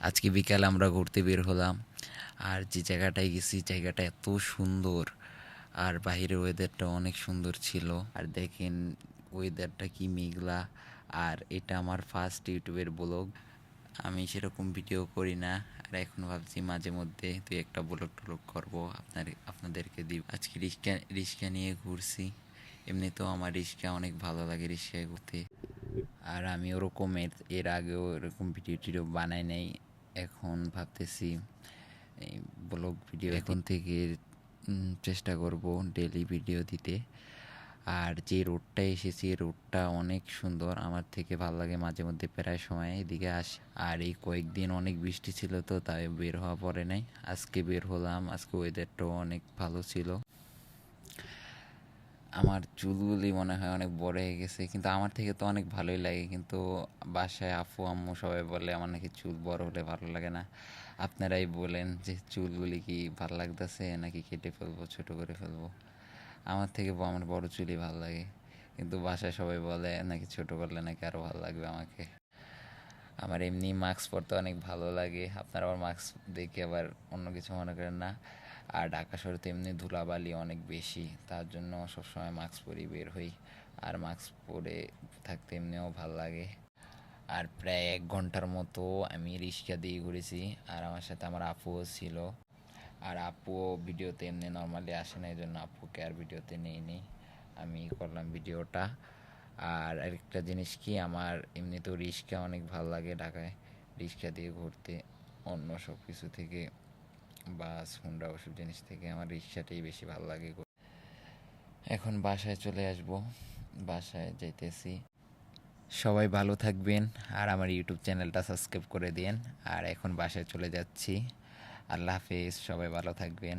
আজকে বিকালে আমরা ঘুরতে বের হলাম। আর যে জায়গাটায় গেছি জায়গাটা এত সুন্দর, আর বাইরের ওয়েদারটা অনেক সুন্দর ছিল। আর দেখেন ওয়েদারটা কি মেঘলা। আর এটা আমার ফার্স্ট ইউটিউবের ব্লগ। আমি সেরকম ভিডিও করি না, আর এখন ভাবছি মাঝে মধ্যে দুই একটা ব্লগ টলগ করবো, আপনাদেরকে দিব। আজকে রিক্সা রিক্সা নিয়ে ঘুরছি। এমনিতেও আমার রিক্সা অনেক ভালো লাগে, রিক্সায় ঘুরতে। আর আমি ওরকম এর আগেও এরকম ভিডিও টিডিও বানাই নাই। এখন ভাবতেছি এই ব্লগ ভিডিও এখন থেকে চেষ্টা করব ডেলি ভিডিও দিতে। আর যে রোডটা এসেছি রোডটা অনেক সুন্দর, আমার থেকে ভালো লাগে। মাঝে মধ্যে প্রায় সময় এদিকে আসি। আর এই কয়েকদিন অনেক বৃষ্টি ছিল, তো তাই বের হওয়া পড়ে নাই। আজকে বের হলাম, আজকে ওয়েদারটাও অনেক ভালো ছিল। আমার চুলগুলি মনে হয় অনেক বড় হয়ে গেছে, কিন্তু আমার থেকে তো অনেক ভালোই লাগে। কিন্তু বাসায় আম্মু আম্মু সবাই বলে আমার নাকি চুল বড় হলে ভালো লাগে না। আপনারাই বলেন যে চুলগুলি কি ভালো লাগতেছে নাকি কেটে ফেলবো, ছোট করে ফেলবো। আমার থেকে আমার বড় চুলই ভালো লাগে, কিন্তু বাসায় সবাই বলে নাকি ছোট করলে নাকি আরও ভালো লাগবে আমাকে। আমার এমনি মাস্ক পরতে অনেক ভালো লাগে, আপনারা আবার মাস্ক দেখে আবার অন্য কিছু মনে করেন না। আর ঢাকা শহরে তো এমনি ধুলাবালি অনেক বেশি, তার জন্য সবসময় মাস্ক পরেই বের হই। আর মাস্ক পরে থাকতে এমনিও ভালো লাগে। আর প্রায় 1 ঘন্টার মতো আমি রিক্সা দিয়ে ঘুরেছি। আর আমার সাথে আমার আপুও ছিল। আর আপুও ভিডিওতে এমনি নর্মালি আসে না, এই জন্য আপুকে আর ভিডিওতে নেইনি, আমি করলাম ভিডিওটা। আর আরেকটা জিনিস কি, আমার এমনিতেও রিক্সা অনেক ভালো লাগে ঢাকায় রিক্সা দিয়ে ঘুরতে। অন্য সব কিছু থেকে, বাস হুন্ডা ওসব জিনিস থেকে আমার রিক্সাটাই বেশি ভালো লাগে। এখন বাসায় চলে আসব, বাসায় যাইতেছি। সবাই ভালো থাকবেন, আর আমার ইউটিউব চ্যানেলটা সাবস্ক্রাইব করে দিন। আর এখন বাসায় চলে যাচ্ছি। আল্লাহ হাফেজ, সবাই ভালো থাকবেন।